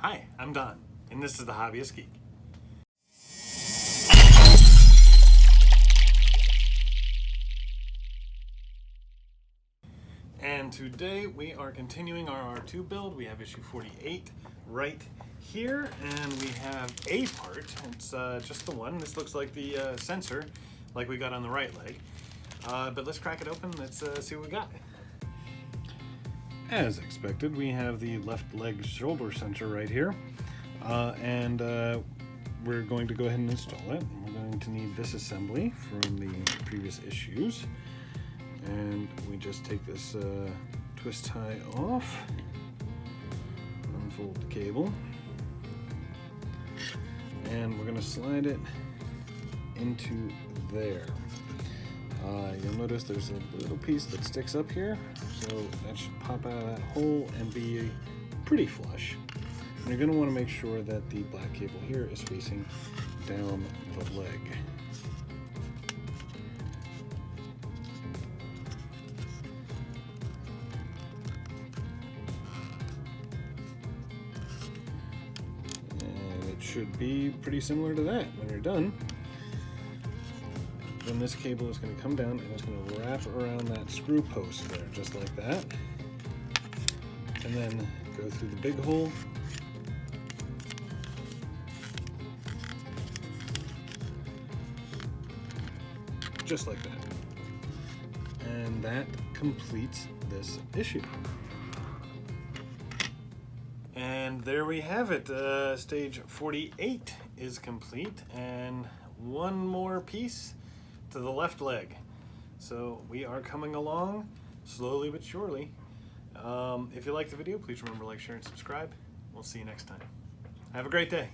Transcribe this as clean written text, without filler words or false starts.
Hi, I'm Don, and this is the Hobbyist Geek. And today we are continuing our R2 build. We have issue 48 right here, and we have a part. It's just the one. This looks like the sensor, like we got on the right leg. But let's crack it open. Let's see what we got. As expected, we have the left leg shoulder sensor right here. And we're going to go ahead and install it. We're going to need this assembly from the previous issues. And we just take this twist tie off, unfold the cable, and we're going to slide it into there. You'll notice there's a little piece that sticks up here, so that should pop out of that hole and be pretty flush. And you're going to want to make sure that the black cable here is facing down the leg. And it should be pretty similar to that when you're done. Then this cable is going to come down and it's going to wrap around that screw post there, just like that. And then go through the big hole. Just like that. And that completes this issue. And there we have it. Stage 48 is complete, and one more piece to the left leg. So we are coming along slowly but surely. If you liked the video, please remember to like, share, and subscribe. We'll see you next time. Have a great day.